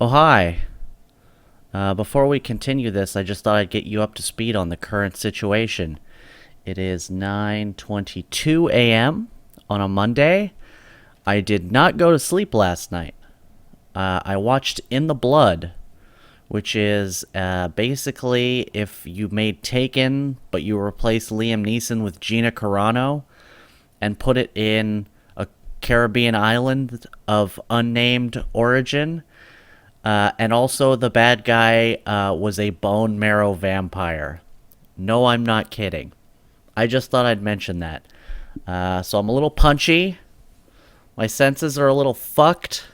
Oh, hi. Before we continue this, I just thought I'd get you up to speed on the current situation. It is 9:22 a.m. on a Monday. I did not go to sleep last night. I watched In the Blood, which is basically if you made Taken, but you replaced Liam Neeson with Gina Carano and put it in a Caribbean island of unnamed origin. And also, the bad guy was a bone marrow vampire. No, I'm not kidding. I just thought I'd mention that. So I'm a little punchy. My senses are a little fucked.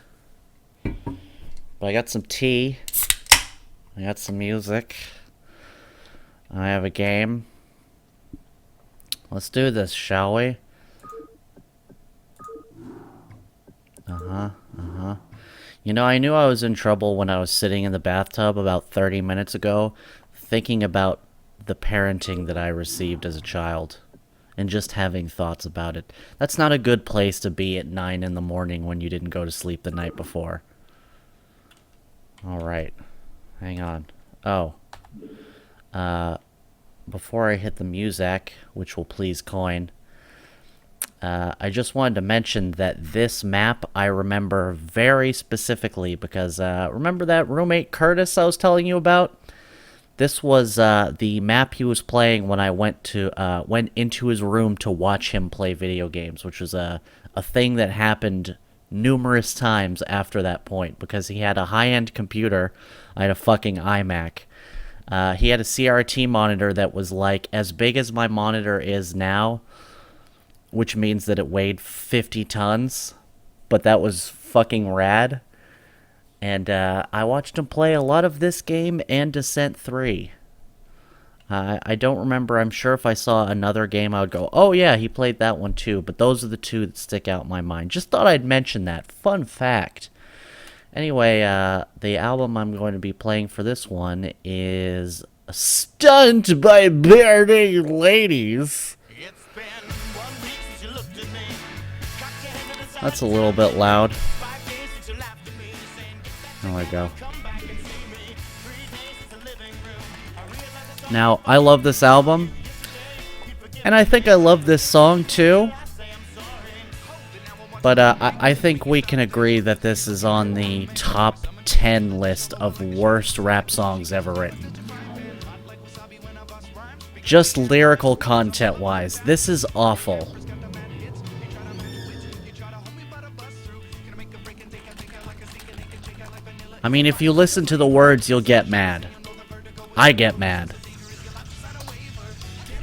But I got some tea. I got some music. I have a game. Let's do this, shall we? You know, I knew I was in trouble when I was sitting in the bathtub about 30 minutes ago, thinking about the parenting that I received as a child, and just having thoughts about it. That's not a good place to be at 9 in the morning when you didn't go to sleep the night before. Alright. Hang on. Oh. Before I hit the music, which will please coin, I just wanted to mention that this map I remember very specifically because, remember that roommate Curtis I was telling you about? This was the map he was playing when I went into his room to watch him play video games, which was a thing that happened numerous times after that point because he had a high-end computer. I had a fucking iMac. He had a CRT monitor that was like as big as my monitor is now, which means that it weighed 50 tons, but that was fucking rad. And I watched him play a lot of this game and Descent 3. I don't remember. I'm sure if I saw another game, I would go, oh yeah, he played that one too. But those are the two that stick out in my mind. Just thought I'd mention that. Fun fact. Anyway, the album I'm going to be playing for this one is Stunt by Barenaked Ladies. That's a little bit loud. There we go. Now, I love this album. And I think I love this song too. But I think we can agree that this is on the top 10 list of worst rap songs ever written. Just lyrical content-wise, this is awful. I mean, if you listen to the words, you'll get mad. I get mad.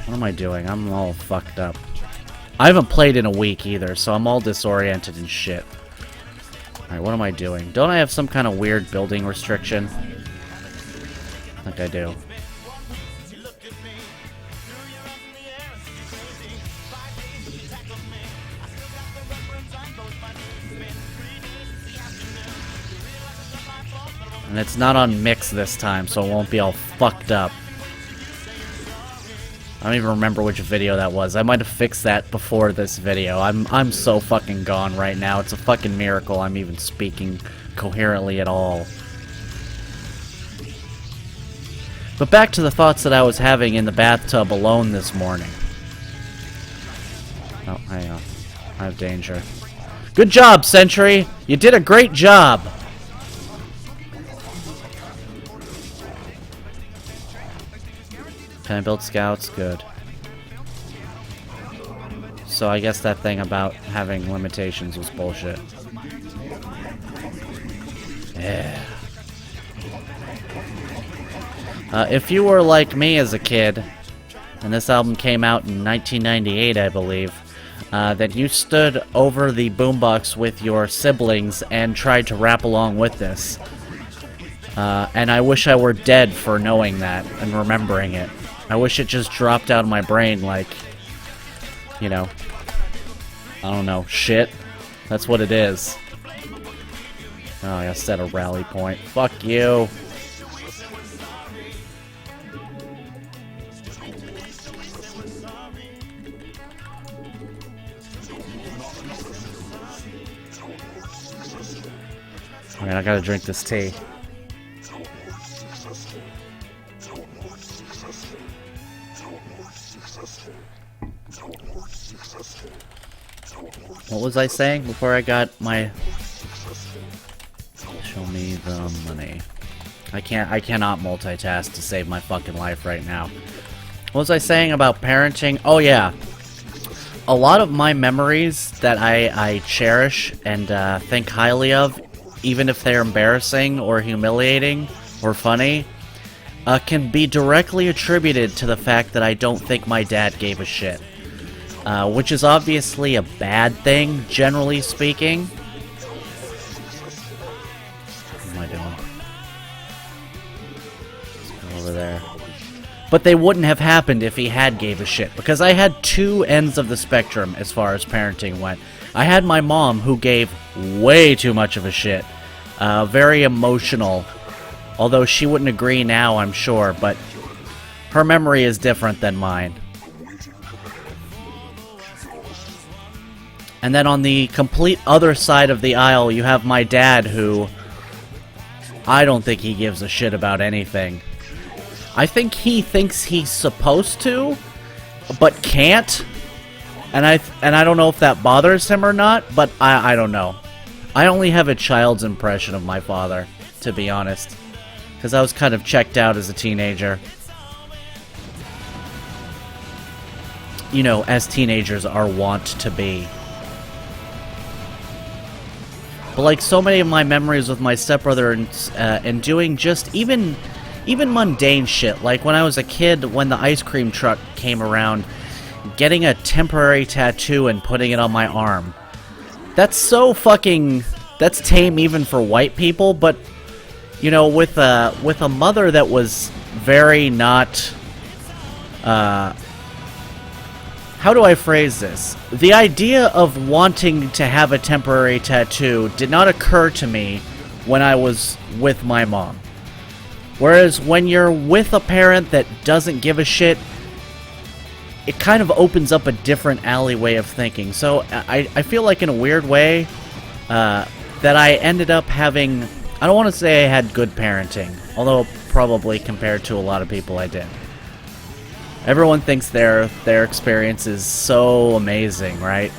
What am I doing? I'm all fucked up. I haven't played in a week either, so I'm all disoriented and shit. Alright, what am I doing? Don't I have some kind of weird building restriction? I think I do. And it's not on mix this time, so it won't be all fucked up. I don't even remember which video that was. I might have fixed that before this video. I'm so fucking gone right now. It's a fucking miracle I'm even speaking coherently at all. But back to the thoughts that I was having in the bathtub alone this morning. Oh, hang on. I have danger. Good job, Sentry! You did a great job! Can I build scouts? Good. So I guess that thing about having limitations was bullshit. Yeah. If you were like me as a kid, and this album came out in 1998, I believe, that you stood over the boombox with your siblings and tried to rap along with this. And I wish I were dead for knowing that and remembering it. I wish it just dropped out of my brain like, you know, I don't know, shit. That's what it is. Oh, I gotta set a rally point. Fuck you. Alright, I gotta drink this tea. What was I saying before I got my... Show me the money. I cannot multitask to save my fucking life right now. What was I saying about parenting? Oh yeah. A lot of my memories that I cherish and think highly of, even if they're embarrassing or humiliating or funny, can be directly attributed to the fact that I don't think my dad gave a shit. Which is obviously a bad thing, generally speaking. What am I doing? Let's go over there. But they wouldn't have happened if he had gave a shit, because I had two ends of the spectrum as far as parenting went. I had my mom, who gave way too much of a shit. Very emotional. Although she wouldn't agree now, I'm sure, but her memory is different than mine. And then on the complete other side of the aisle, you have my dad, who... I don't think he gives a shit about anything. I think he thinks he's supposed to, but can't. And I don't know if that bothers him or not, but I don't know. I only have a child's impression of my father, to be honest. Because I was kind of checked out as a teenager. You know, as teenagers are wont to be. But like so many of my memories with my stepbrother and doing just even mundane shit, like when I was a kid, when the ice cream truck came around, getting a temporary tattoo and putting it on my arm. That's so fucking... That's tame even for white people, but, you know, with a mother that was very not... How do I phrase this? The idea of wanting to have a temporary tattoo did not occur to me when I was with my mom. Whereas when you're with a parent that doesn't give a shit, it kind of opens up a different alleyway of thinking. So I feel like in a weird way that I ended up having... I don't want to say I had good parenting, although probably compared to a lot of people I did. Everyone thinks their experience is so amazing, right?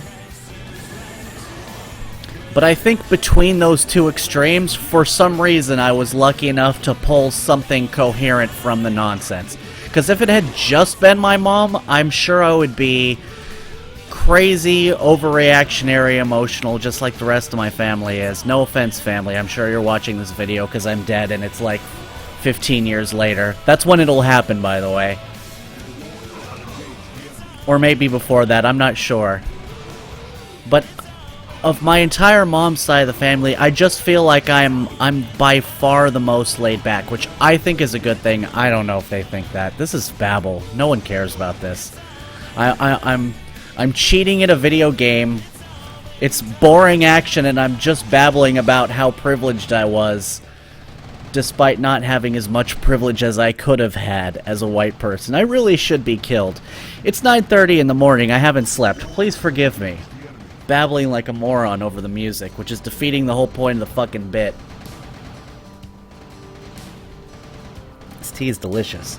But I think between those two extremes, for some reason I was lucky enough to pull something coherent from the nonsense. Because if it had just been my mom, I'm sure I would be crazy, overreactionary, emotional, just like the rest of my family is. No offense, family. I'm sure you're watching this video because I'm dead and it's like 15 years later. That's when it'll happen, by the way. Or maybe before that, I'm not sure. But of my entire mom's side of the family, I just feel like I'm by far the most laid back, which I think is a good thing. I don't know if they think that. This is babble. No one cares about this. I'm cheating at a video game. It's boring action, and I'm just babbling about how privileged I was, despite not having as much privilege as I could have had as a white person. I really should be killed. It's 9:30 in the morning. I haven't slept. Please forgive me. Babbling like a moron over the music, which is defeating the whole point of the fucking bit. This tea is delicious.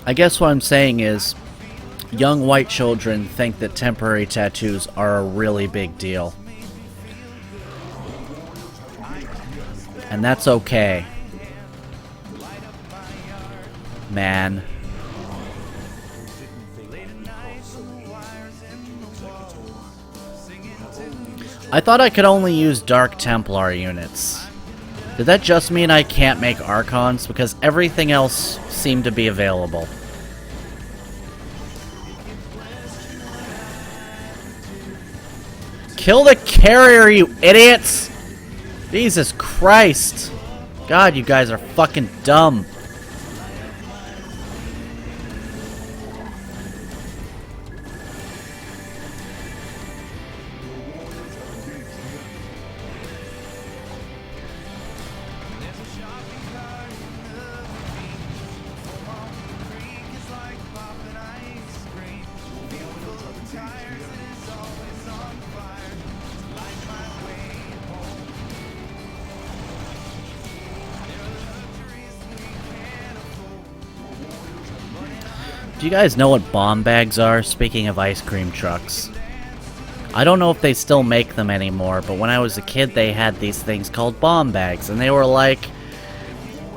I guess what I'm saying is, young white children think that temporary tattoos are a really big deal. And that's okay. Man. I thought I could only use Dark Templar units. Did that just mean I can't make Archons? Because everything else seemed to be available. Kill the carrier, you idiots! Jesus Christ. God, you guys are fucking dumb. Do you guys know what bomb bags are? Speaking of ice cream trucks. I don't know if they still make them anymore, but when I was a kid they had these things called bomb bags, and they were like,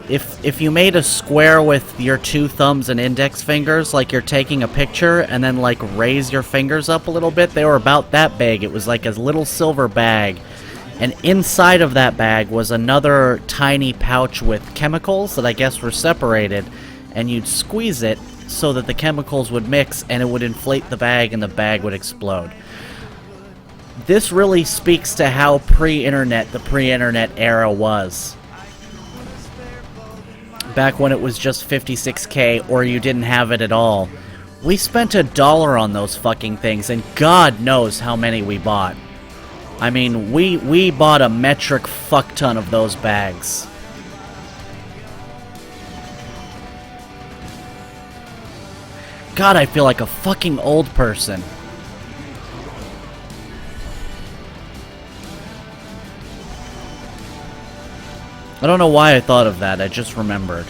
if you made a square with your 2 thumbs and index fingers, like you're taking a picture, and then like raise your fingers up a little bit, they were about that big. It was like a little silver bag, and inside of that bag was another tiny pouch with chemicals that I guess were separated, and you'd squeeze it so that the chemicals would mix and it would inflate the bag and the bag would explode. This really speaks to how pre-internet the pre-internet era was. Back when it was just 56K or you didn't have it at all. We spent $1 on those fucking things, and God knows how many we bought. I mean, we bought a metric fuck ton of those bags. God, I feel like a fucking old person. I don't know why I thought of that, I just remembered.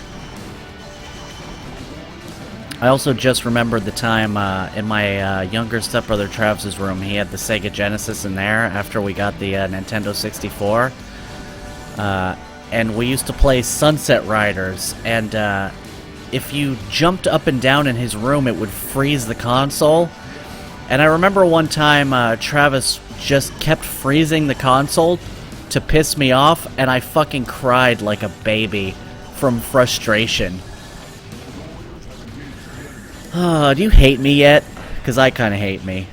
I also just remembered the time in my younger stepbrother Travis's room, he had the Sega Genesis in there after we got the Nintendo 64. And we used to play Sunset Riders, and if you jumped up and down in his room, it would freeze the console. And I remember one time Travis just kept freezing the console to piss me off, and I fucking cried like a baby from frustration. Do you hate me yet? Because I kind of hate me.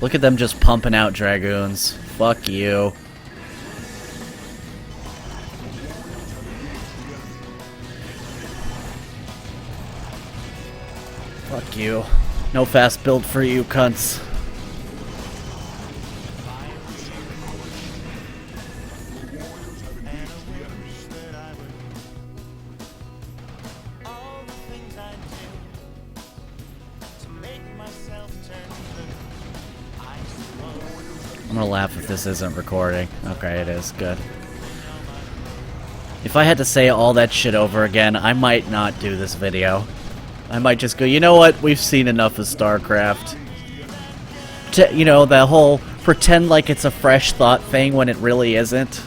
Look at them just pumping out dragoons. Fuck you. Fuck you. No fast build for you, cunts. I'm gonna laugh if this isn't recording. Okay, it is. Good. If I had to say all that shit over again, I might not do this video. I might just go, you know what? We've seen enough of StarCraft. You know, the whole pretend like it's a fresh thought thing when it really isn't.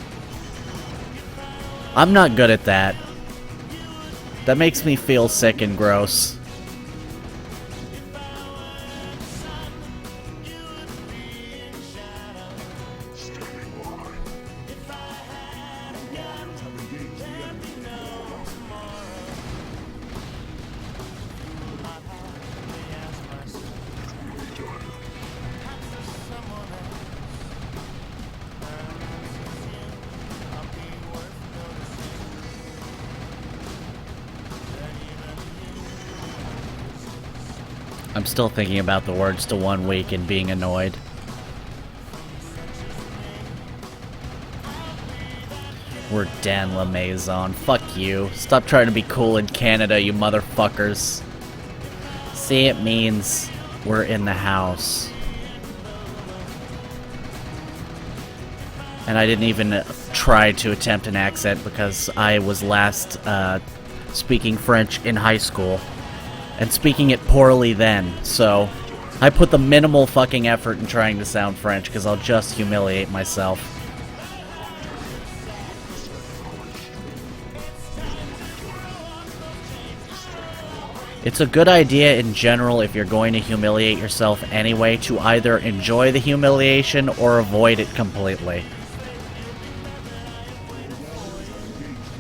I'm not good at that. That makes me feel sick and gross. I'm still thinking about the words to 1 week and being annoyed. We're Dan La Maison. Fuck you. Stop trying to be cool in Canada, you motherfuckers. See, it means we're in the house. And I didn't even try to attempt an accent because I was last speaking French in high school. And speaking it poorly then, so I put the minimal fucking effort in trying to sound French because I'll just humiliate myself. It's a good idea in general if you're going to humiliate yourself anyway to either enjoy the humiliation or avoid it completely.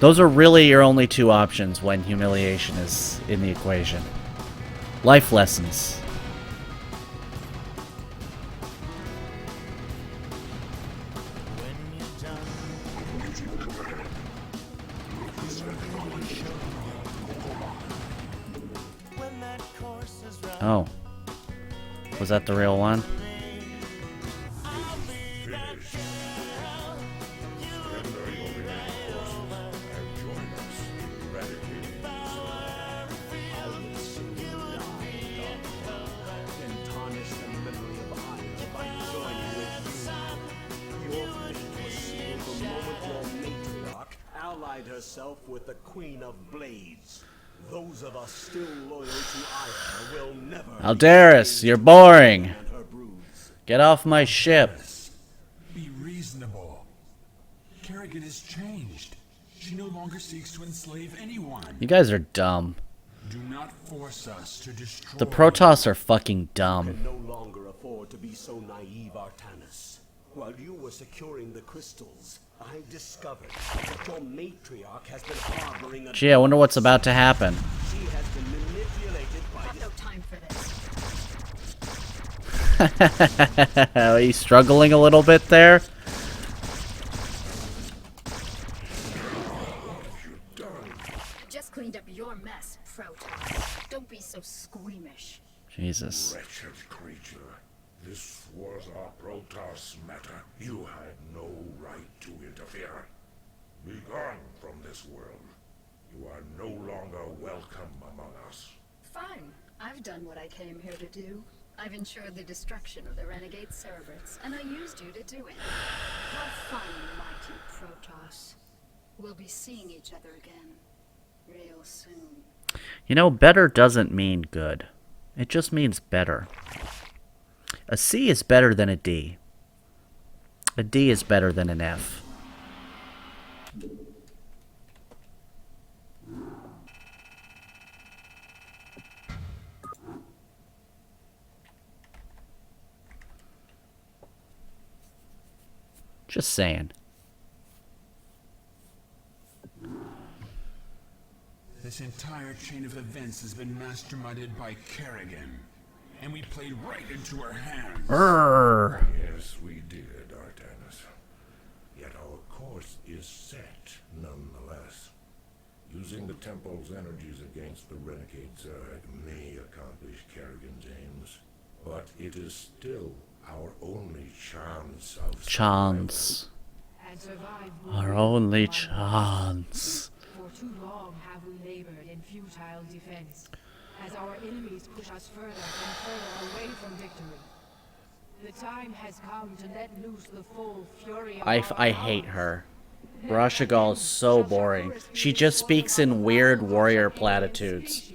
Those are really your only 2 options when humiliation is in the equation. Life lessons. Oh. Was that the real one? allied herself with the Queen of Blades. Those of us still loyal to Aya will never... Aldaris, you're boring. Get off my ship. Be reasonable. Kerrigan has changed. She no longer seeks to enslave anyone. You guys are dumb. Do not force us to destroy... The Protoss are fucking dumb. You can no longer afford to be so naive, Artanis. While you were securing the crystals, I discovered that your matriarch has been harboring a... Gee, I wonder what's about to happen. She has been manipulated by... I've no time for this. He's struggling a little bit there. Just cleaned up your mess, Protoss. Don't be so squeamish. Jesus. Wretched creature. This was our Protoss matter. You had no right to interfere. Be gone from this world. You are no longer welcome among us. Fine. I've done what I came here to do. I've ensured the destruction of the renegade Cerebrats, and I used you to do it. Have fun, mighty Protoss. We'll be seeing each other again, real soon. You know, better doesn't mean good. It just means better. A C is better than a D. A D is better than an F. Just saying. This entire chain of events has been masterminded by Kerrigan, and we played right into her hands. Urgh. Yes, we did, Artanis. Yet our course is set, nonetheless. Using the Temple's energies against the Renegade Zerg may accomplish Kerrigan's aims, but it is still our only chance of Chance. Our only chance. For too long have we labored in futile defense, as our enemies push us further and further away from victory. The time has come to let loose the full fury of I hate her. Rashagal is so boring. She just speaks in weird warrior platitudes.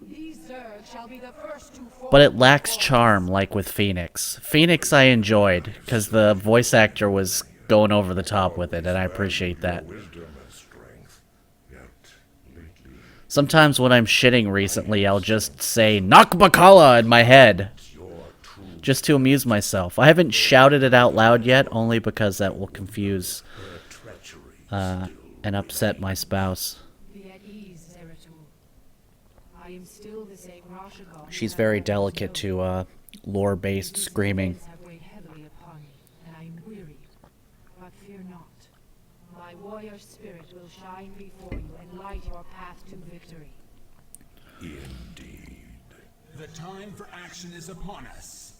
These Zerg shall be the first to fall. But it lacks charm, like with Phoenix. Phoenix I enjoyed, because the voice actor was going over the top with it, and I appreciate that. wisdom and strength. Yet lately, Sometimes when I'm shitting recently, I'll just say, Nakbakala in my head, your true just to amuse myself. I haven't shouted it out loud yet, only because that will confuse treachery and upset my spouse. Be at ease, Zeratul. I am still the same Rashagal. She's very delicate to lore-based screaming. These have weighed heavily upon me, and I am weary. But fear not. My warrior spirit will shine before you and light your path to victory. indeed. The time for action is upon us.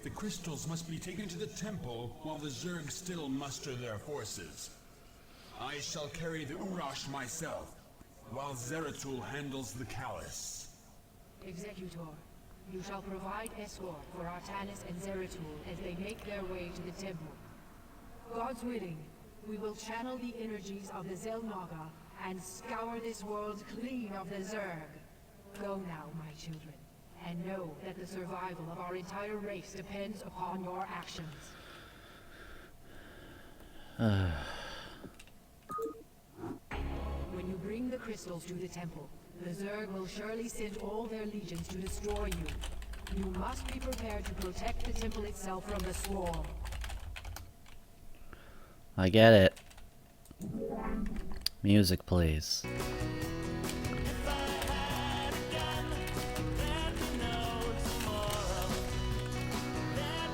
The crystals must be taken to the temple while the Zerg still muster their forces. I shall carry the Urash myself, while Zeratul handles the Callus. Executor, you shall provide escort for Artanis and Zeratul as they make their way to the temple. God's willing, we will channel the energies of the Zelnaga and scour this world clean of the Zerg. Go now, my children, and know that the survival of our entire race depends upon your actions. When you bring the crystals to the temple, the Zerg will surely send all their legions to destroy you. You must be prepared to protect the temple itself from the Swarm. I get it. Music, please.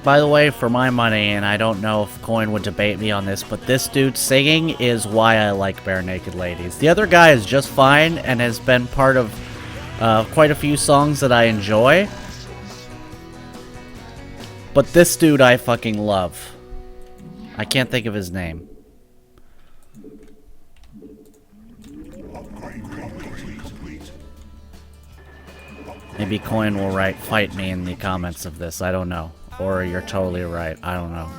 By the way, for my money, and I don't know if Coin would debate me on this, but this dude singing is why I like Barenaked Ladies. The other guy is just fine and has been part of quite a few songs that I enjoy. But this dude I fucking love. I can't think of his name. Maybe Coin will fight me in the comments of this, I don't know. Or you're totally right, I don't know.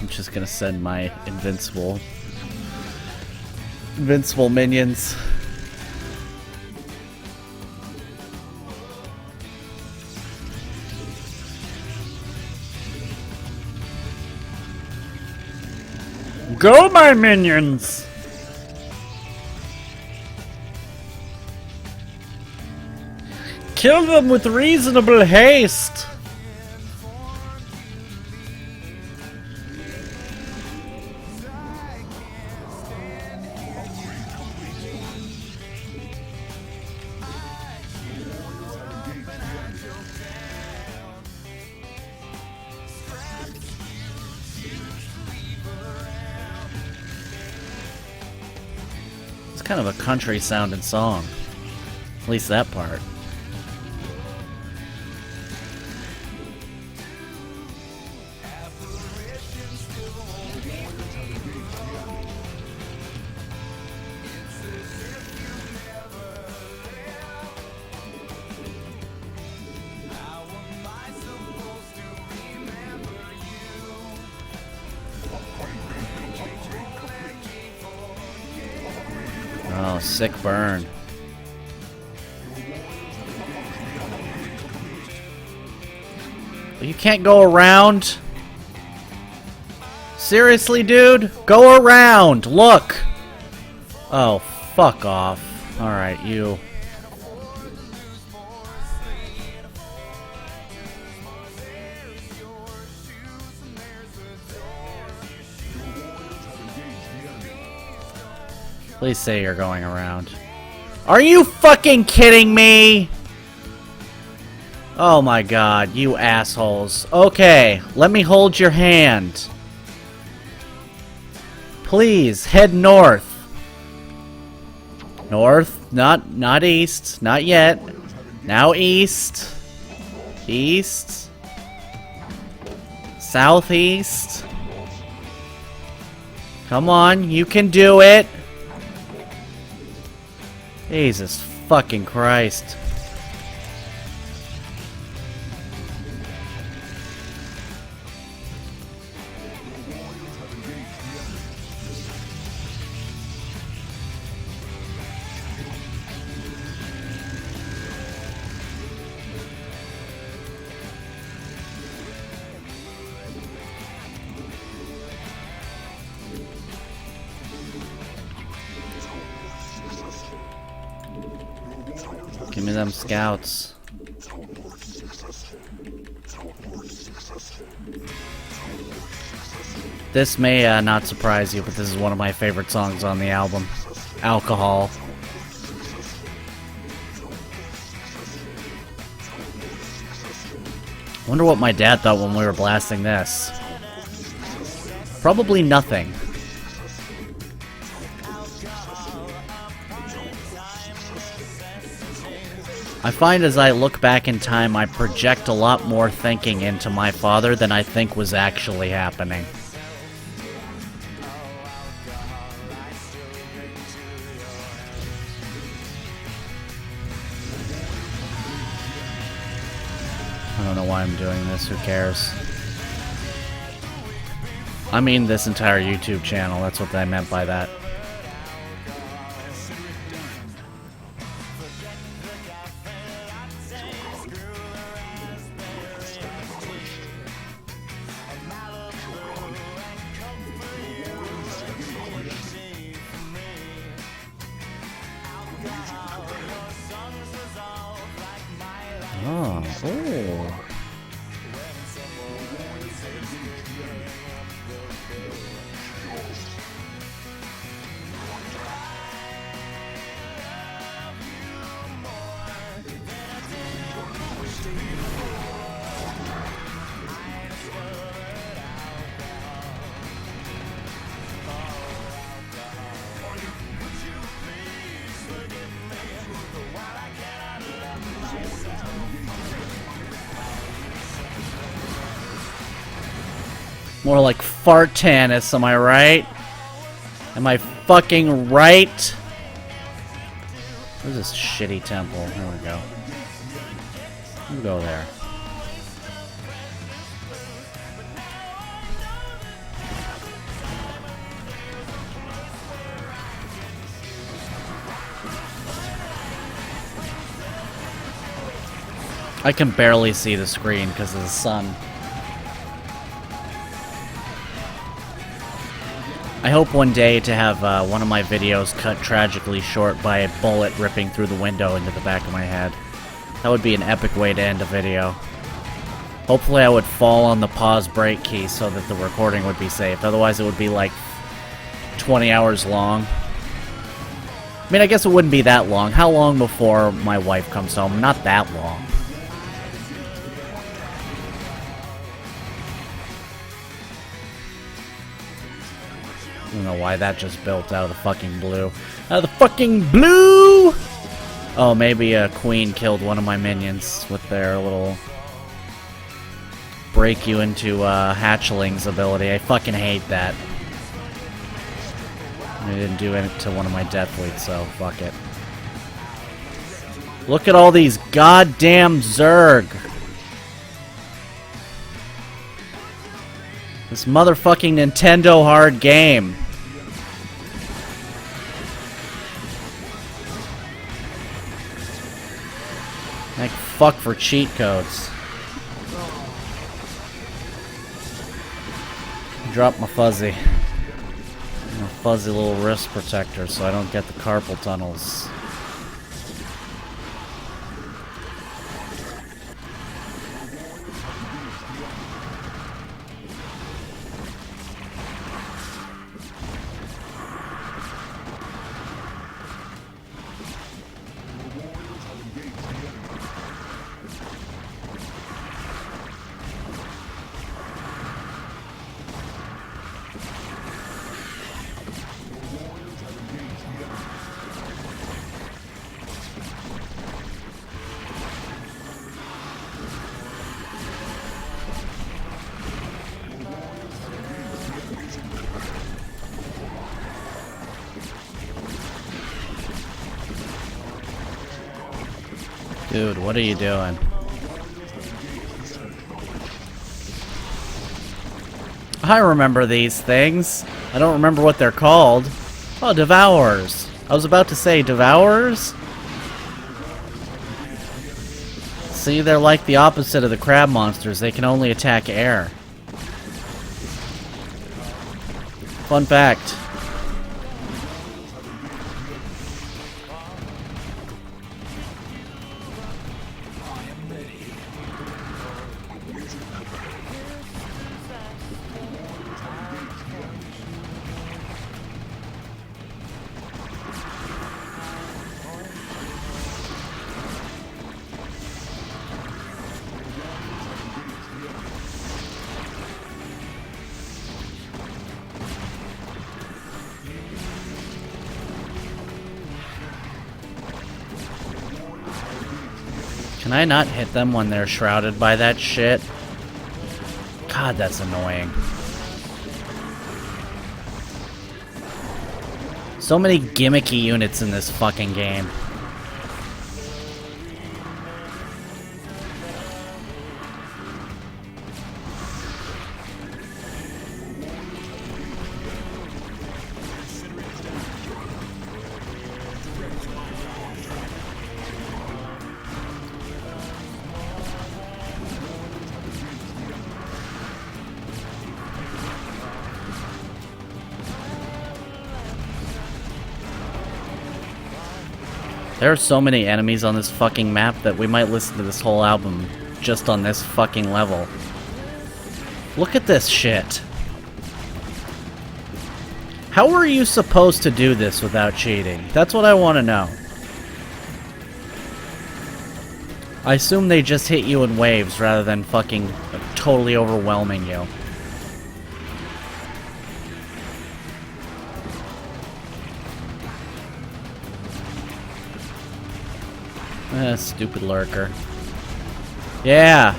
I'm just gonna send my invincible minions. Go, my minions! Kill them with reasonable haste! It's kind of a country sounding song. At least that part. Oh, sick burn. You can't go around? Seriously, dude? Go around! Look! Oh, fuck off. Alright, you. Please say you're going around. Are you fucking kidding me? Oh my god, you assholes. Okay, let me hold your hand. Please, head north. North, not east, not yet. Now east. East. Southeast. Come on, you can do it. Jesus fucking Christ. Give me them scouts. This may not surprise you, but this is one of my favorite songs on the album. Alcohol. Wonder what my dad thought when we were blasting this. Probably nothing. I find as I look back in time, I project a lot more thinking into my father than I think was actually happening. I don't know why I'm doing this, who cares? I mean this entire YouTube channel, that's what I meant by that. Oh, oh. More like Fartanis, am I right? Am I fucking right? Where's this shitty temple? There we go. We'll go there. I can barely see the screen because of the sun. I hope one day to have one of my videos cut tragically short by a bullet ripping through the window into the back of my head. That would be an epic way to end a video. Hopefully I would fall on the pause break key so that the recording would be saved. Otherwise it would be like 20 hours long. I mean, I guess it wouldn't be that long. How long before my wife comes home? Not that long. I don't know why that just built out of the fucking blue. Out of the fucking blue! Oh, maybe a queen killed one of my minions with their little break you into hatchlings ability. I fucking hate that. I didn't do it to one of my death fleets, so fuck it. Look at all these goddamn Zerg! This motherfucking Nintendo hard game. Like, fuck for cheat codes. Drop my fuzzy. My fuzzy little wrist protector so I don't get the carpal tunnels. Dude, what are you doing? I remember these things. I don't remember what they're called. Oh, Devourers. I was about to say Devourers? See, they're like the opposite of the crab monsters. They can only attack air. Fun fact. Can I not hit them when they're shrouded by that shit? God, that's annoying. So many gimmicky units in this fucking game. There are so many enemies on this fucking map that we might listen to this whole album just on this fucking level. Look at this shit. How are you supposed to do this without cheating? That's what I want to know. I assume they just hit you in waves rather than fucking totally overwhelming you. Stupid lurker. Yeah!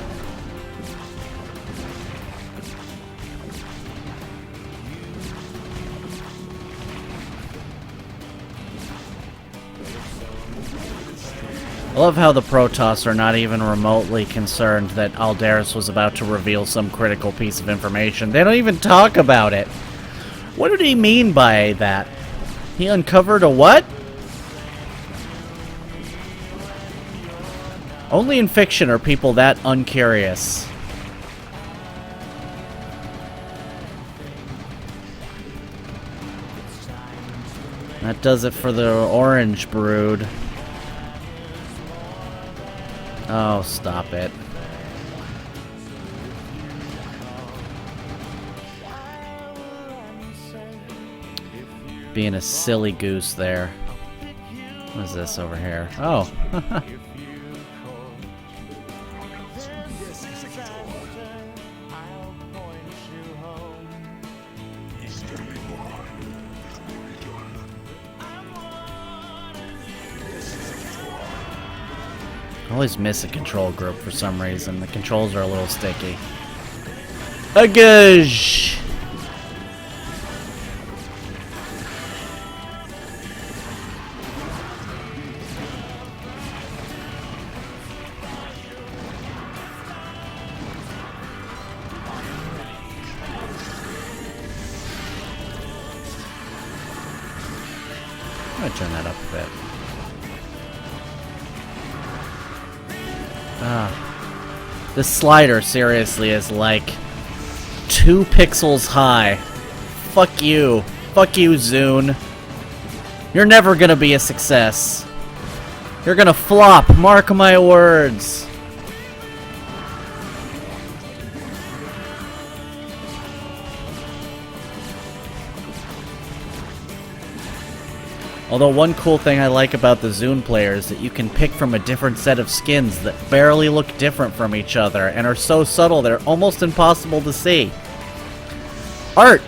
I love how the Protoss are not even remotely concerned that Aldaris was about to reveal some critical piece of information. They don't even talk about it. What did he mean by that? He uncovered a what? Only in fiction are people that uncurious. That does it for the orange brood. Oh, stop it. Being a silly goose there. What is this over here? Oh. I always miss a control group for some reason. The controls are a little sticky. Agage! I'm gonna turn that up a bit. This slider seriously is like 2 pixels high. Fuck you. Fuck you, Zune. You're never gonna be a success. You're gonna flop, mark my words. Although one cool thing I like about the Zune player is that you can pick from a different set of skins that barely look different from each other and are so subtle they're almost impossible to see. Art!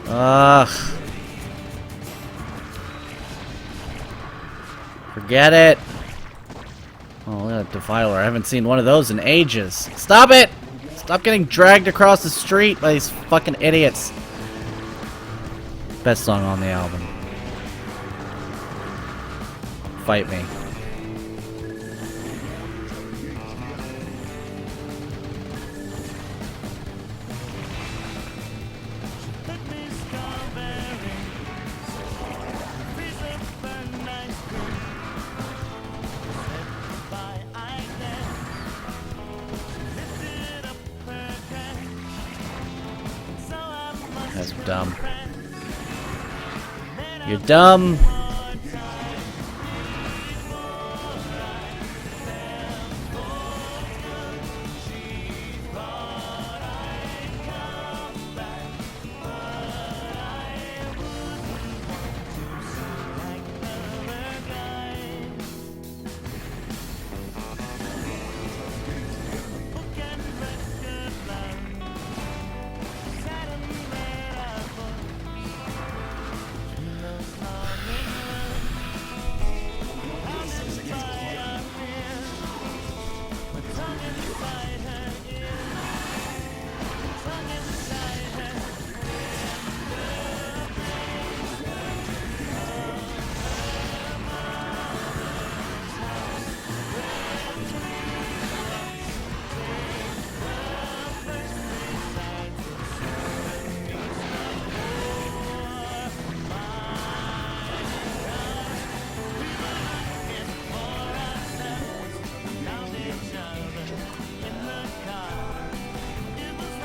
Ugh. Forget it. Oh, look at that Defiler. I haven't seen one of those in ages. Stop it! Stop getting dragged across the street by these fucking idiots. Best song on the album. Fight me. That's dumb. You're dumb.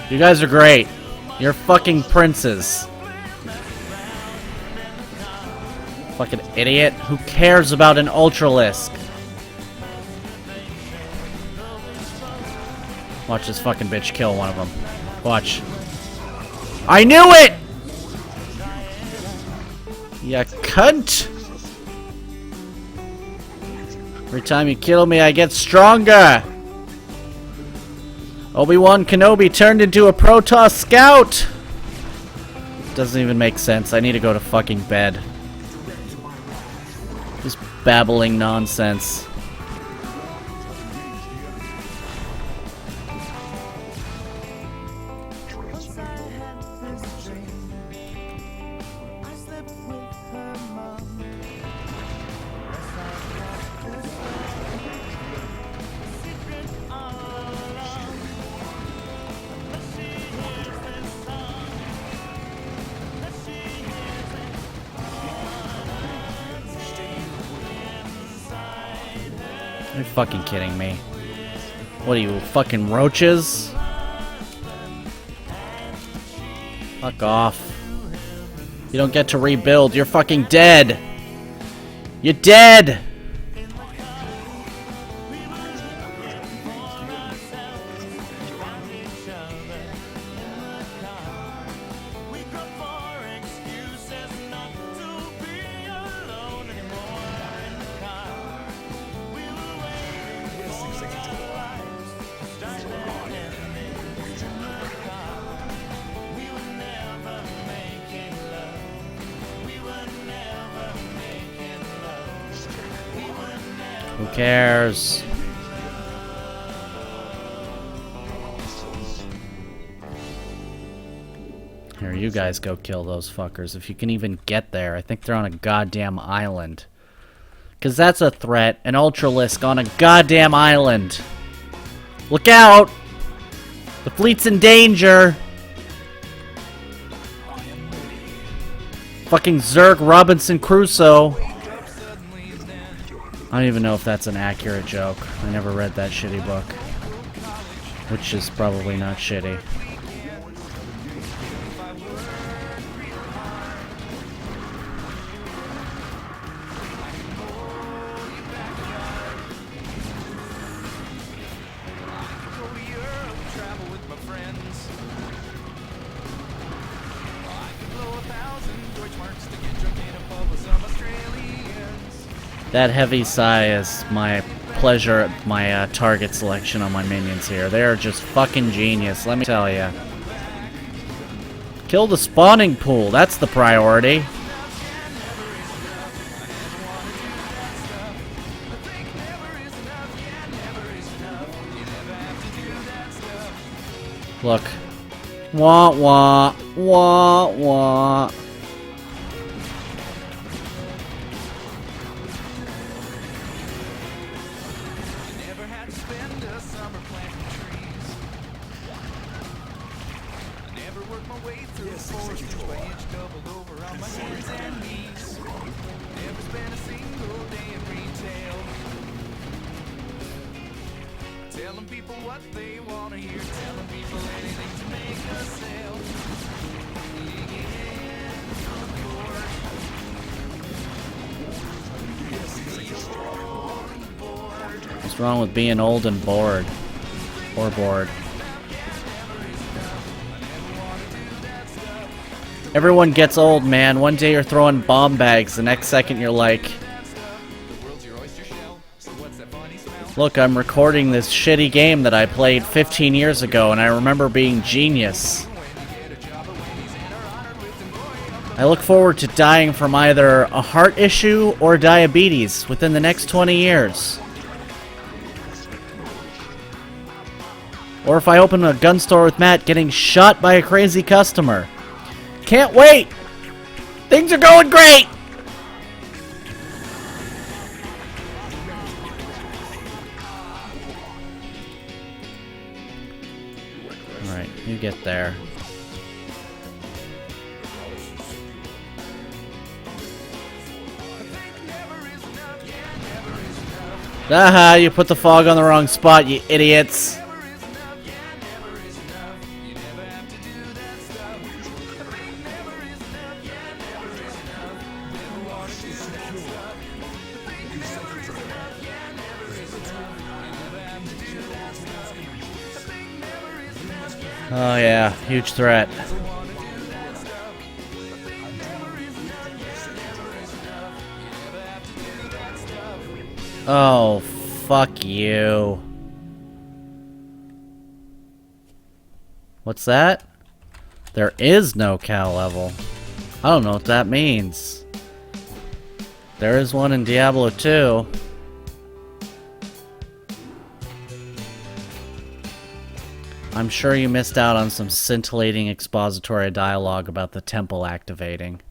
You guys are great. You're fucking princes. Fucking idiot. Who cares about an Ultralisk? Watch this fucking bitch kill one of them. Watch. I knew it! Ya cunt! Every time you kill me, I get stronger! Obi-Wan Kenobi turned into a Protoss scout! Doesn't even make sense. I need to go to fucking bed. Just babbling nonsense. You're fucking kidding me. What are you, fucking roaches? Fuck off. You don't get to rebuild. You're fucking dead. You're dead! Who cares? Here, you guys go kill those fuckers. If you can even get there. I think they're on a goddamn island. Because that's a threat. An Ultralisk on a goddamn island. Look out! The fleet's in danger! Fucking Zerg Robinson Crusoe. I don't even know if that's an accurate joke. I never read that shitty book. Which is probably not shitty. That heavy sigh is my pleasure at my target selection on my minions here. They are just fucking genius, let me tell ya. Kill the spawning pool, that's the priority. Look. Wah wah, wah wah. Telling people what they want to hear, telling people anything to make a sale. What's wrong with being old and bored? Or bored? Everyone gets old, man. One day you're throwing bomb bags, the next second you're like, look, I'm recording this shitty game that I played 15 years ago, and I remember being genius. I look forward to dying from either a heart issue or diabetes within the next 20 years. Or if I open a gun store with Matt, getting shot by a crazy customer. Can't wait! Things are going great! Alright, you get there. Aha, you put the fog on the wrong spot, you idiots. Oh yeah, huge threat. Oh, fuck you. What's that? There is no cow level. I don't know what that means. There is one in Diablo 2. I'm sure you missed out on some scintillating expository dialogue about the temple activating.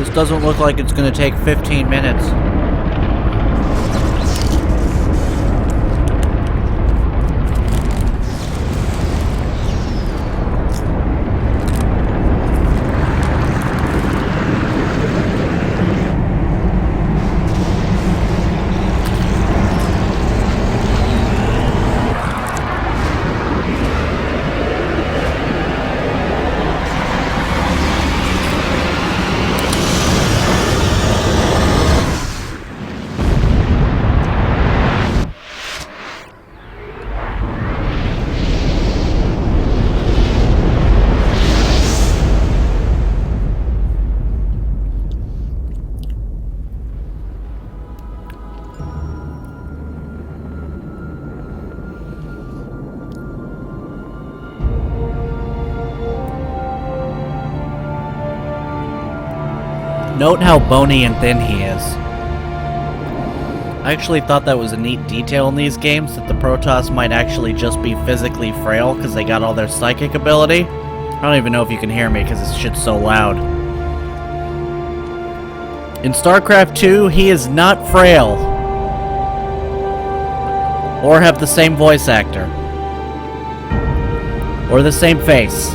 This doesn't look like it's gonna take 15 minutes. Note how bony and thin he is. I actually thought that was a neat detail in these games, that the Protoss might actually just be physically frail because they got all their psychic ability. I don't even know if you can hear me because this shit's so loud. In StarCraft 2, he is not frail. Or have the same voice actor. Or the same face.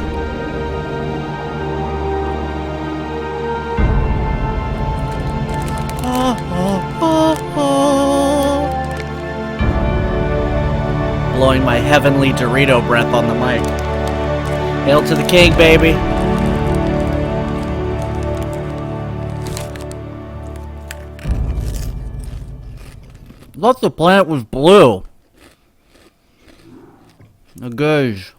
Blowing my heavenly Dorito breath on the mic. Hail to the king, baby! I thought the planet was blue. A gauge.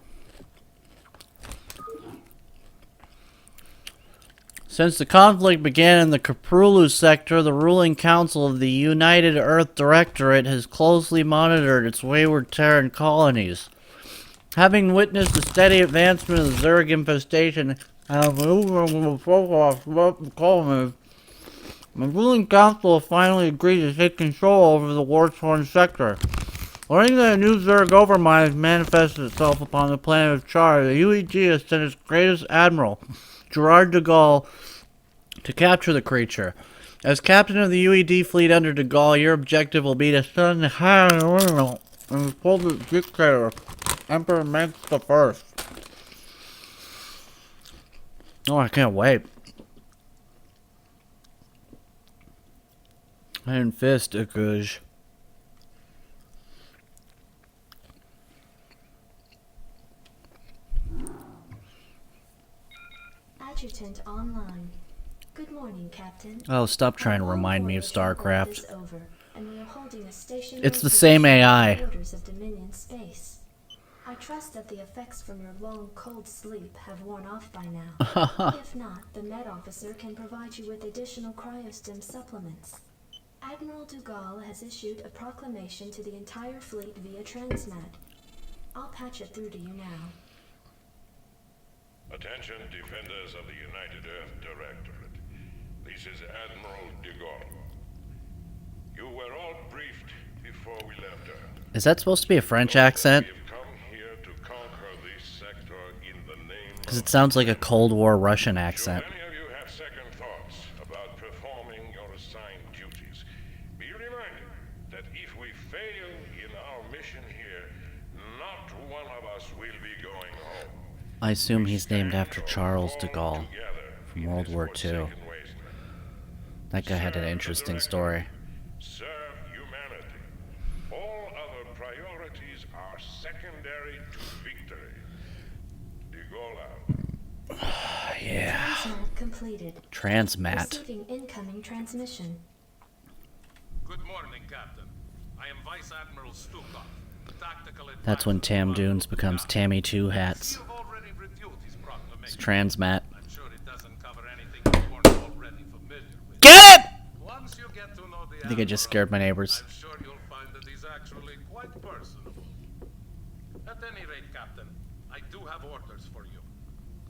Since the conflict began in the Kaprulu sector, the ruling council of the United Earth Directorate has closely monitored its wayward Terran colonies. Having witnessed the steady advancement of the Zerg infestation and the ruling council has finally agreed to take control over the war-torn sector. Learning that a new Zerg overmind has manifested itself upon the planet of Char, the UEG has sent its greatest admiral, Gerard de Gaulle, to capture the creature. As captain of the UED fleet under de Gaulle, your objective will be to send the high and pull the dictator, Emperor Max the First. Oh, I can't wait. Iron Fist, a gush. Adjutant online. Good morning, Captain. Oh, stop trying to remind me of StarCraft. Over, and we are holding a It's the same AI. Borders of Dominion space. I trust that the effects from your long, cold sleep have worn off by now. If not, the Med Officer can provide you with additional cryostim supplements. Admiral de Gaulle has issued a proclamation to the entire fleet via Transmat. I'll patch it through to you now. Attention, defenders of the United Earth Directorate. This is Admiral de Gaulle. You were all briefed before we left Earth. Is that supposed to be a French accent? We have come here to conquer this sector in the name Because it sounds like a Cold War Russian accent. Should any of you have second thoughts about performing your assigned duties, be reminded that if we fail in our mission here, not one of us will be going home. I assume he's named after Charles de Gaulle from World War II. That guy had an interesting story. Serve humanity. All other priorities are secondary to victory. De Gaulle out. Yeah. Transmat completed. Transmat. Receiving incoming transmission. Good morning, Captain. I am Vice Admiral Stukov, tactical advisor. That's when Tam Dunes becomes Tammy Two Hats. You've already reviewed his proclamation. It's Transmat. I'm sure it doesn't cover anything you weren't already familiar with. Get it! Once you get to know the I think I just scared my neighbors. I'm sure you'll find that he's actually quite personable. At any rate, Captain, I do have orders for you.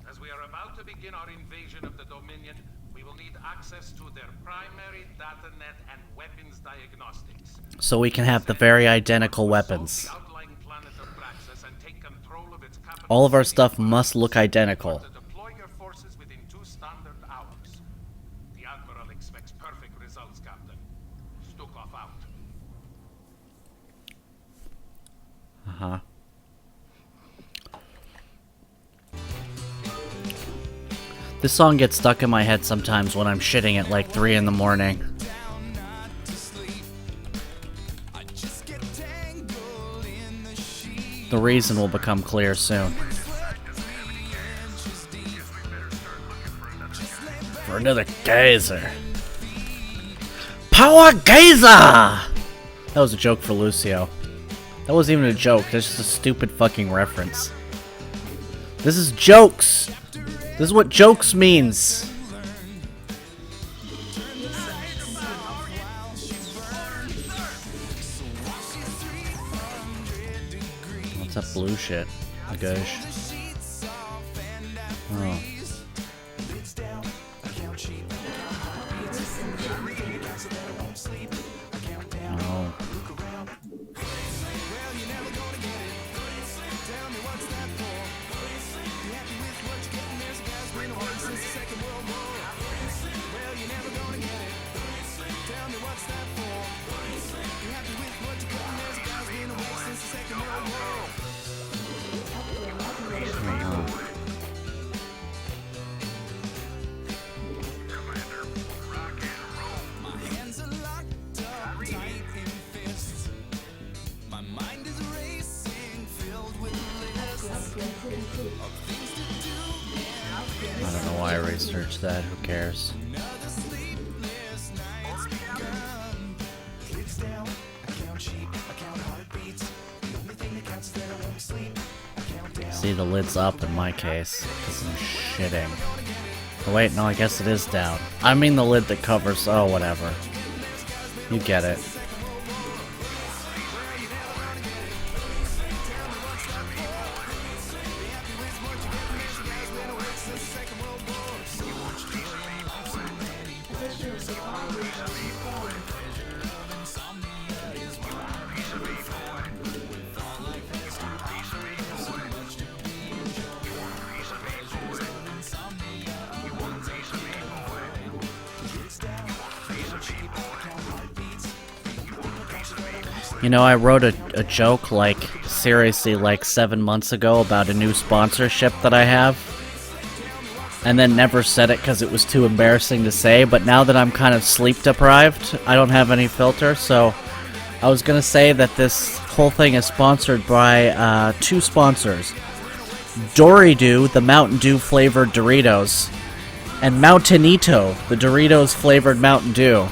As we are about to begin our invasion of the Dominion, we will need access to their primary data net and weapons diagnostics. So we can have the very identical weapons. All of our stuff must look identical. To deploy your forces within 2 standard hours. The Uh-huh. This song gets stuck in my head sometimes when I'm shitting at like 3 in the morning. The reason will become clear soon. For another geyser. Power geyser! That was a joke for Lucio. That wasn't even a joke, that's just a stupid fucking reference. This is jokes! This is what jokes means! What's that blue shit? A gush. Oh. Oh. I don't know why I researched that, who cares? See, the lid's up in my case, because I'm shitting. Oh, wait, no, I guess it is down. I mean the lid that covers, oh, whatever. You get it. You know, I wrote a joke, like, seriously, like 7 months ago about a new sponsorship that I have. And then never said it because it was too embarrassing to say, but now that I'm kind of sleep deprived, I don't have any filter, so I was gonna say that this whole thing is sponsored by 2 sponsors. Dory-Doo, the Mountain Dew flavored Doritos, and Mountainito, the Doritos flavored Mountain Dew.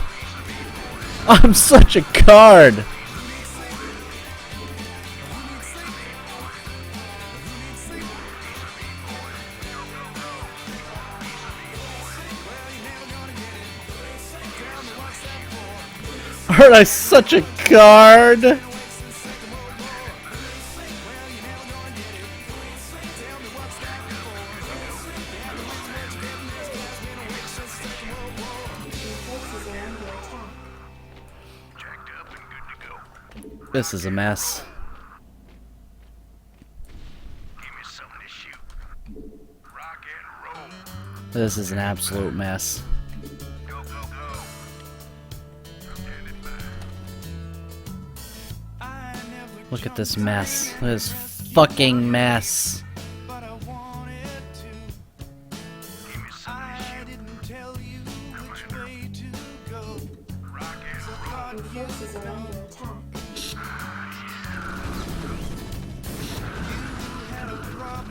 I'm such a card! Aren't I such a card? This is a mess. This is an absolute mess. Look at this mess. This fucking mess.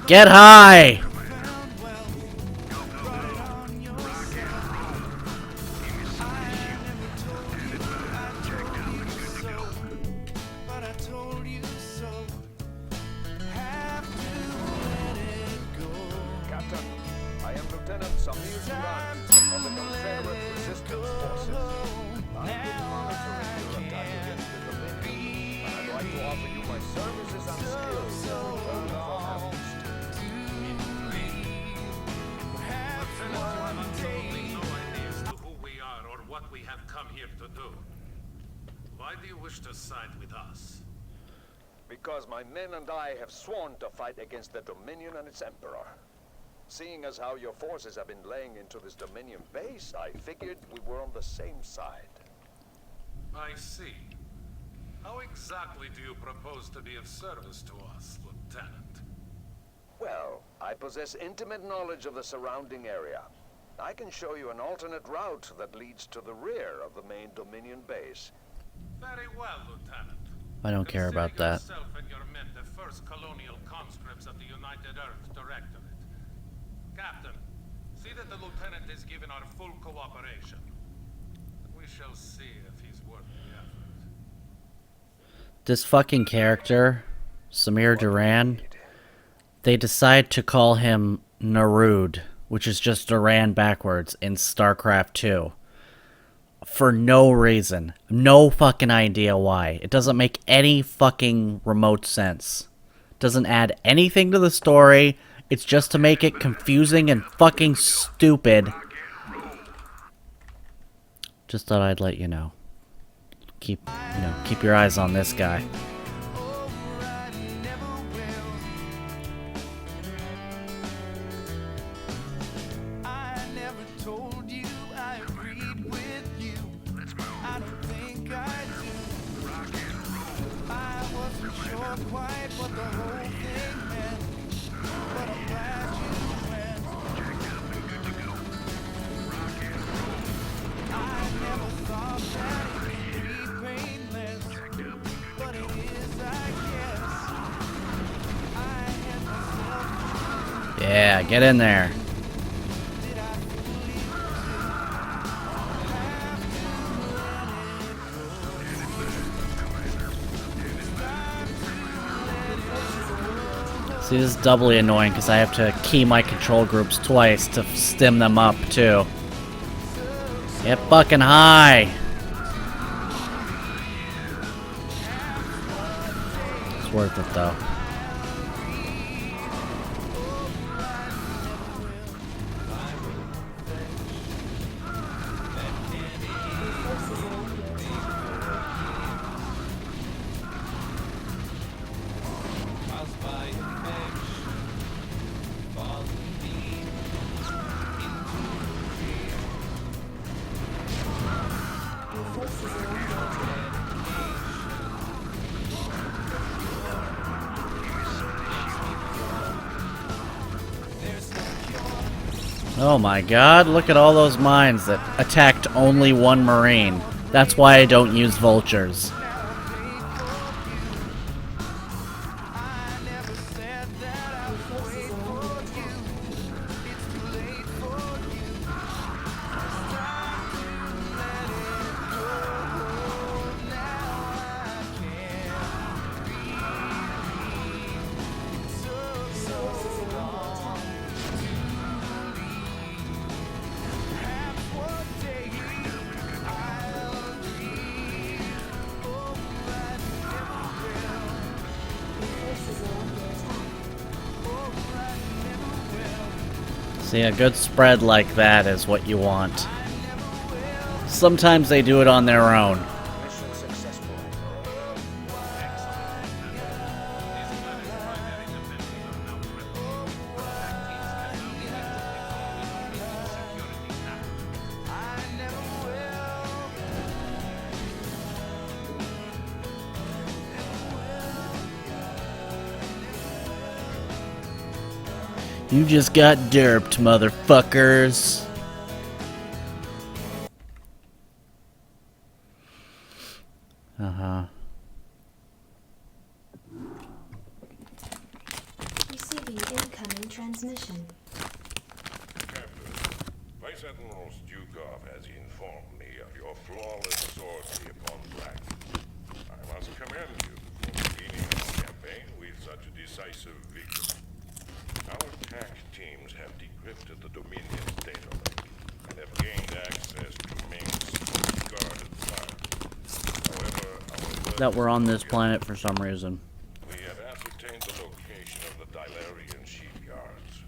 Get high! Because my men and I have sworn to fight against the Dominion and its Emperor. Seeing as how your forces have been laying into this Dominion base, I figured we were on the same side. I see. How exactly do you propose to be of service to us, Lieutenant? Well, I possess intimate knowledge of the surrounding area. I can show you an alternate route that leads to the rear of the main Dominion base. Very well, Lieutenant. I don't care about that. Consider yourself and your men the first colonial conscripts of the United Earth Directorate. Captain, see that the lieutenant is given our full cooperation. We shall see if he's worth the effort. This fucking character, Samir Duran, they decide to call him Narud, which is just Duran backwards in StarCraft 2. For no reason. No fucking idea why. It doesn't make any fucking remote sense. Doesn't add anything to the story. It's just to make it confusing and fucking stupid. Just thought I'd let you know. Keep your eyes on this guy. Yeah, get in there. See, this is doubly annoying because I have to key my control groups twice to stim them up, too. Get fucking high! It's worth it, though. Oh my god, look at all those mines that attacked only one Marine. That's why I don't use vultures. See, a good spread like that is what you want. Sometimes they do it on their own. Mission successful. You just got derped, motherfuckers. Uh-huh. Receiving incoming transmission. Captain, Vice Admiral Stukov has informed me of your flawless sortie upon Black. I must commend you for beginning our campaign with such a decisive victory. Our attack teams have decrypted the Dominion's data link and have gained access to Ming's guarded files. However, That we're on this planet for some reason. we have ascertained the location of the Dilarian shipyards.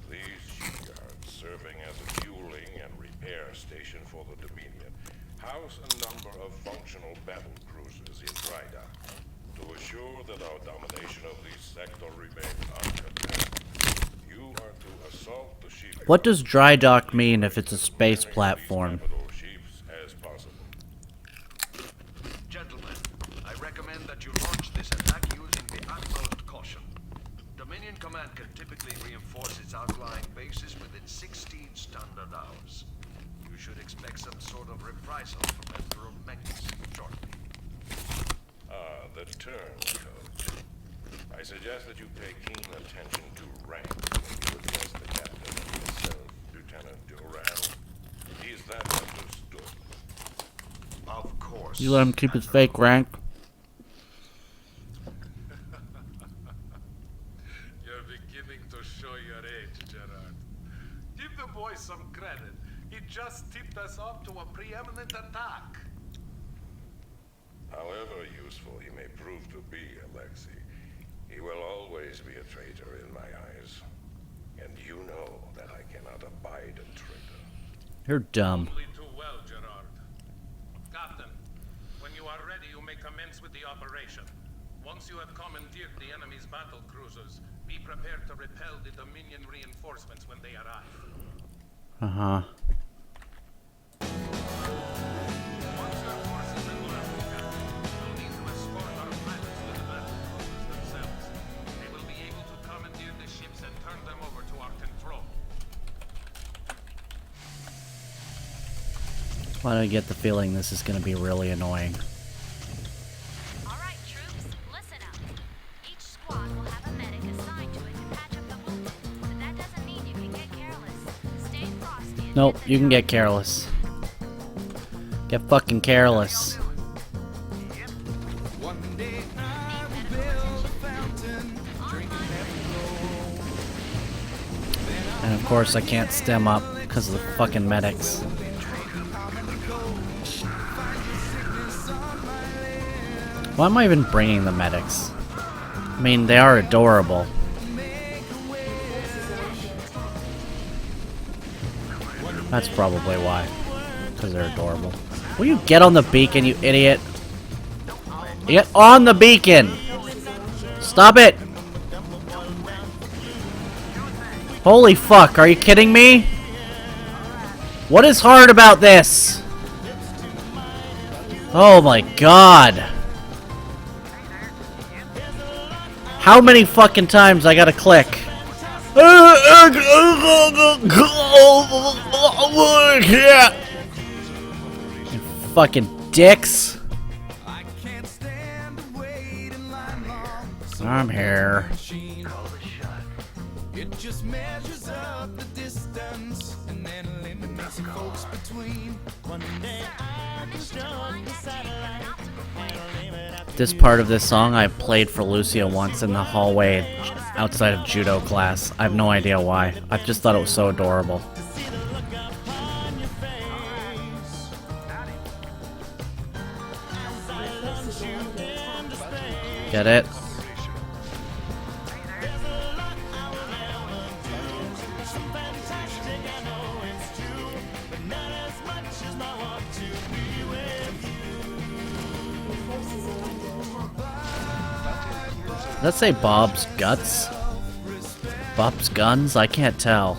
These shipyards, serving as a fueling and repair station for the Dominion, house a number of functional battle cruisers in dry dock. To assure that our domination of this sector remains uncontested, you are to assault the shipyards. What does dry dock mean if it's a space platform? Capital ships as possible. Gentlemen, I typically reinforce its outlying bases within 16 standard hours. You should expect some sort of reprisal from Emperor Mengs shortly. The turn code. I suggest that you pay keen attention to rank when you address the captain and myself, Lieutenant Duran. Is that understood? Of course. You let him keep his fake rank. You're beginning to show your age, Gerard. Give the boy some credit. He just tipped us off to a preeminent attack. However useful he may prove to be, Alexei, he will always be a traitor in my eyes. And you know that I cannot abide a traitor. You're dumb. Only too well, Gerard. Captain, when you are ready, you may commence with the operation. Once you have commandeered the enemy's battle cruisers, be prepared to repel the Dominion reinforcements when they arrive. Uh-huh. Once your forces have left, Captain, you'll need to escort our pilots to the battle cruisers themselves. They will be able to commandeer the ships and turn them over to our control. Why do I get the feeling this is going to be really annoying? All right, troops, listen up. Each squad will have a medic assigned to it to patch up the wounded, but that doesn't mean you can get careless. Stay frosty. And Nope, hit the you can target. get careless. Get fucking careless. One day I will build a fountain, drinking every And of course I can't stem up because of the fucking medics. Why am I even bringing the medics? I mean, they are adorable. That's probably why. Because they're adorable. Will you get on the beacon, you idiot? Get on the beacon! Stop it! Holy fuck, are you kidding me? What is hard about this? Oh my god. How many fucking times I gotta click? You fucking dicks. I'm here. It just measures up the distance and then eliminates the folks between. One day I construct the satellite. This part of this song I played for Lucia once in the hallway outside of judo class. I have no idea why. I just thought it was so adorable. Get it? Does that say Bob's Guts? Bob's Guns? I can't tell.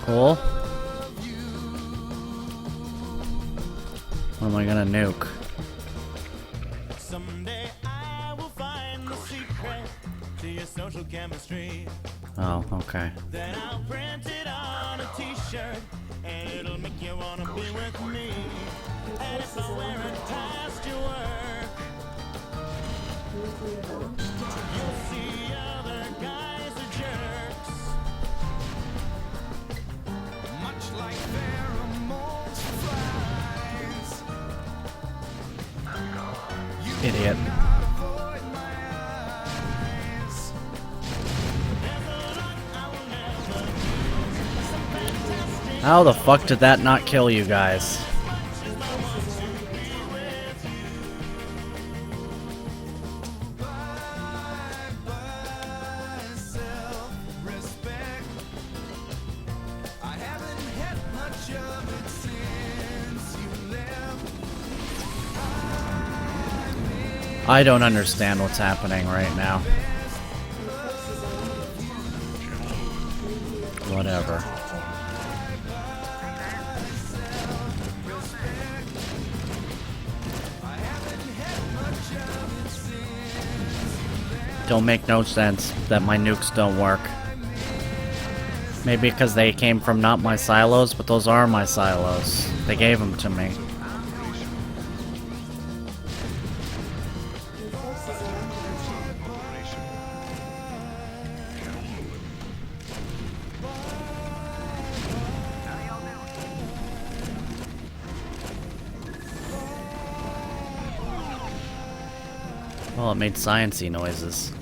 Cool. What am I gonna nuke? Someday I will find the secret to your social chemistry. Oh, okay. Then I'll print it on a t-shirt and it'll make you wanna be with me. And if I wear it past your work, you'll see other guys are jerks. Much like pheromones flies. Idiot. How the fuck did that not kill you guys? I don't understand what's happening right now. Whatever. don't make no sense that my nukes don't work. Maybe because they came from not my silos, but those are my silos. They gave them to me. Well, it made science-y noises.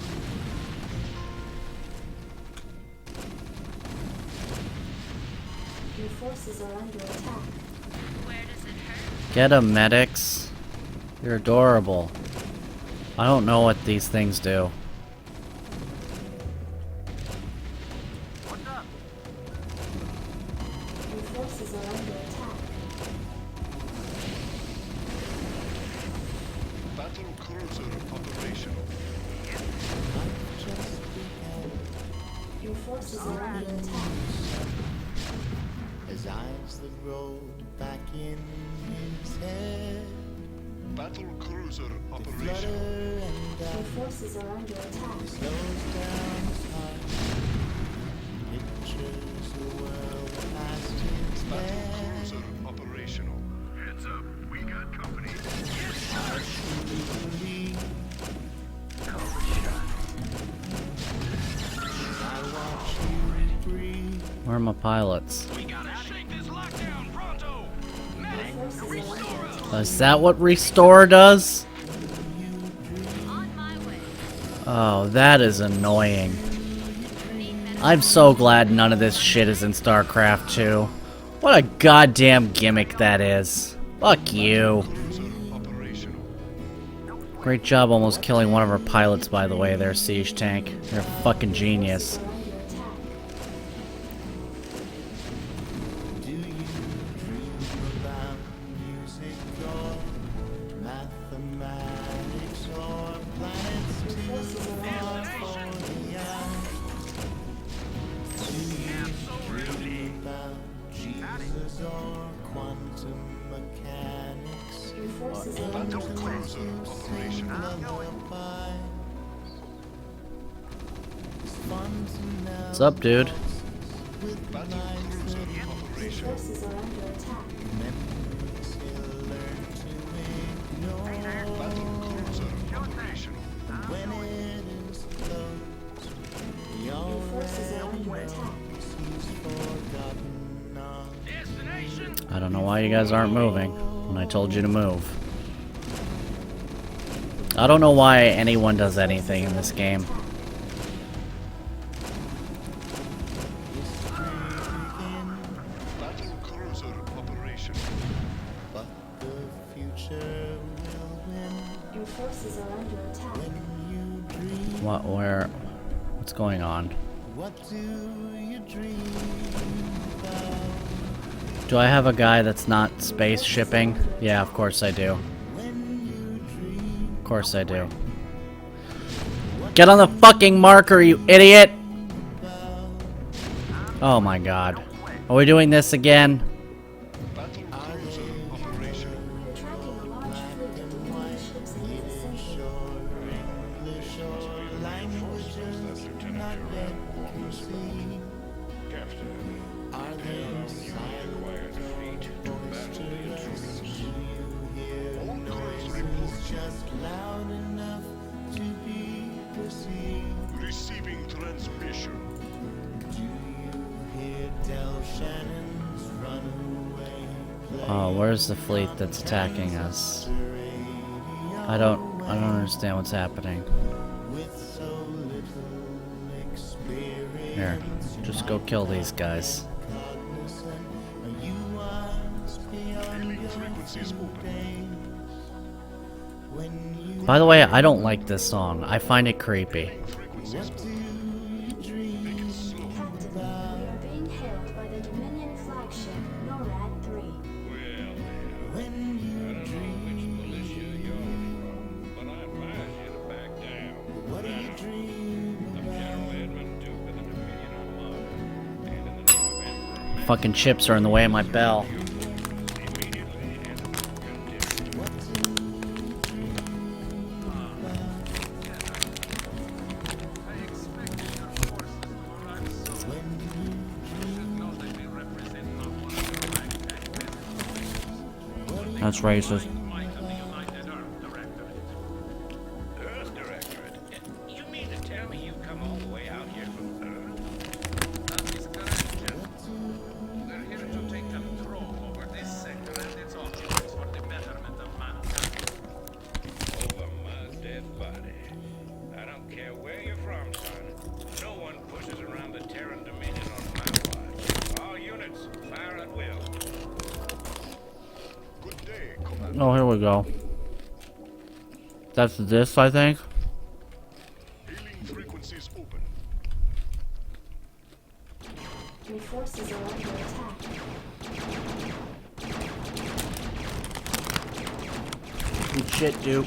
Your forces are under attack. Where does it hurt? Get 'em, medics. You're adorable. I don't know what these things do. Your forces are under attack. Battle cruiser operational. Your forces are under attack. His eyes that rolled back in his head. Battle cruiser Flutter operational. and Your forces are under attack. slows down his heart. Pictures the world past his Battle head. cruiser operational. Heads up, we got company. I truly believe I watch you breathe. Where are my pilots? We gotta shake this lockdown pronto! Your forces are under attack. Is that what restore does? On my way. Oh, that is annoying. I'm so glad none of this shit is in StarCraft 2. What a goddamn gimmick that is. Fuck you. Cruiser operational. Great job almost killing one of our pilots, by the way, there, Siege Tank. You're a fucking genius. Are under attack. Do you dream about music or mathematics or planets too far for the eye? Do you dream about Jesus or quantum mechanics Your or forces are under Battle attack. cruiser operational. lullaby? It's fun to know What's up, dude? with Battle lives cruiser that Your operational. forces are under attack. memories he'll learn to ignore. Battle cruiser operational. When it is close, Your forces are under attack. he's forgotten all. I don't know why you guys aren't moving when I told you to move. I don't know why anyone does anything in this game. Battle cruiser operational. But the future will win Your forces are under attack. when you dream. What, where, what's going on? What do you dream about Do I have a guy that's not space shipping? Yeah, of course I do. when you dream? Of course I do. Get on the fucking marker, you idiot! Oh my god. Are we doing this again? Battle cruiser operational. You're tracking a large fleet of Dominion ships in the vicinity. English or languages not yet conceived. Are they silent or boisterous? Do you hear noises just loud enough to be perceived? Receiving transmission. Do you hear Del Shannon's runaway play? Oh, where's the fleet that's attacking us? I don't understand what's happening. With so little experience, Here, just go kill these guys. cognizant, are you wise beyond your Frequencies open. days? When you By the way, I don't like this song. I find it creepy. Frequencies what do you dream Captain, we are being hailed by the Dominion flagship, NORAD 3. when you dream? But I advise you to back down. What do you dream I'm about? General Edmund Duke of the Dominion Armada. And in the name of Emperor Fucking chips are in the way of my bell. immediately enter condition. What do you dream about? That's racist. Earth Directorate? You mean to tell me you come all the way out here from Earth? That is correct, General. We're here to take control over this sector and its occupants for the betterment of mankind. Over my dead body. I don't care where you're from, son. No one pushes around the Terran Dominion on my watch. All units, fire at will. Good day, Commander. Oh, here we go. That's this, I think. Hailing frequencies open. Your forces are under attack. Good shit, Duke.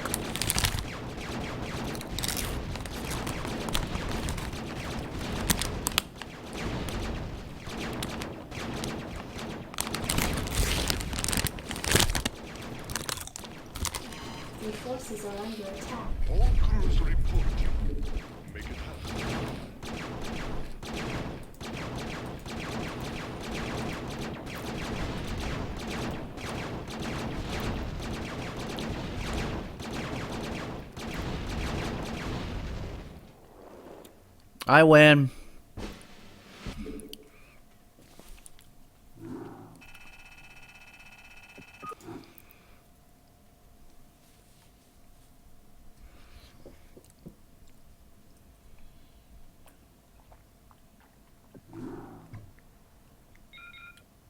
Your forces are under attack. All crews report. Make it happen. I win.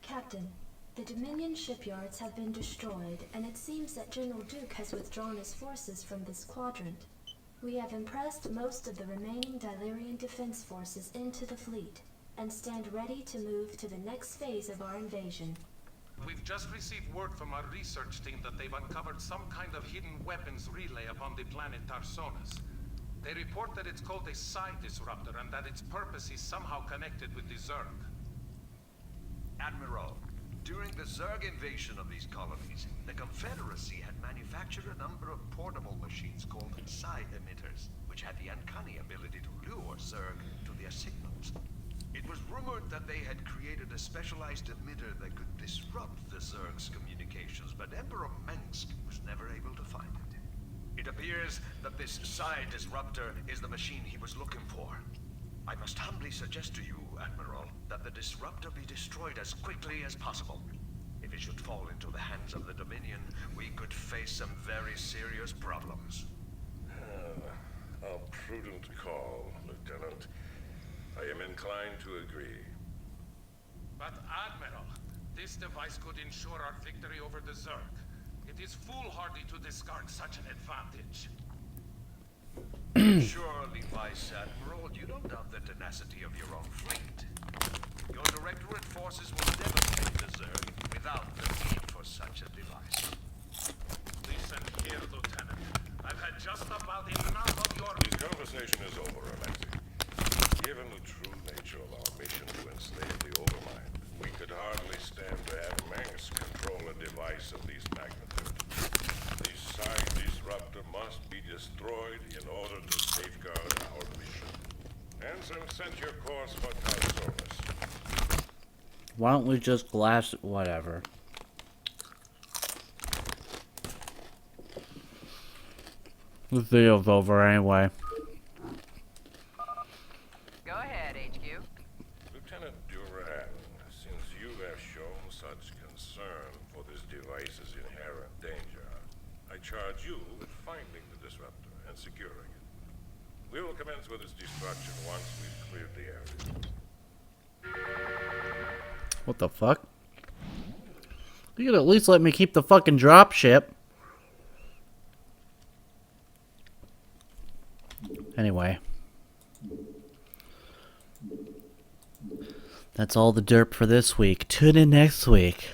Captain, the Dominion shipyards have been destroyed, and it seems that General Duke has withdrawn his forces from this quadrant. We have impressed most of the remaining Dilerian defense forces into the fleet, and stand ready to move to the next phase of our invasion. We've just received word from our research team that they've uncovered some kind of hidden weapons relay upon the planet Tarsonis. They report that it's called a psi disruptor and that its purpose is somehow connected with the Zerg. Admiral, during the Zerg invasion of these colonies, the Confederacy had manufactured a number of portable machines called psi emitters, which had the uncanny ability to lure Zerg to their signals. It was rumored that they had created a specialized emitter that could disrupt the Zerg's communications, but Emperor Mengsk was never able to find it. It appears that this psi disruptor is the machine he was looking for. I must humbly suggest to you, Admiral, that the disruptor be destroyed as quickly as possible. If it should fall into the hands of the Dominion, we could face some very serious problems. A prudent call, Lieutenant. I am inclined to agree. But Admiral, this device could ensure our victory over the Zerg. It is foolhardy to discard such an advantage. Surely, Vice Admiral, you don't doubt the tenacity of your own fleet. Your Directorate forces will devastate the Zerg without the need for such a device. Listen here, Lieutenant. I've had just about enough of your... The conversation is over, Alexei. Given the true nature of our mission to enslave the Overmind, we could hardly stand to have Mengsk control a device of these magnitude. The psi disruptor must be destroyed in order to safeguard our mission. Ansem, set your course for Tarsonis. Why don't we just glass whatever? The video's over anyway. Go ahead, HQ. Lieutenant Duran, since you have shown such concern for this device's inherent danger, I charge you with finding the disruptor and securing it. We will commence with its destruction once we've cleared the area. What the fuck? You could at least let me keep the fucking dropship. Anyway. That's all the derp for this week. Tune in next week.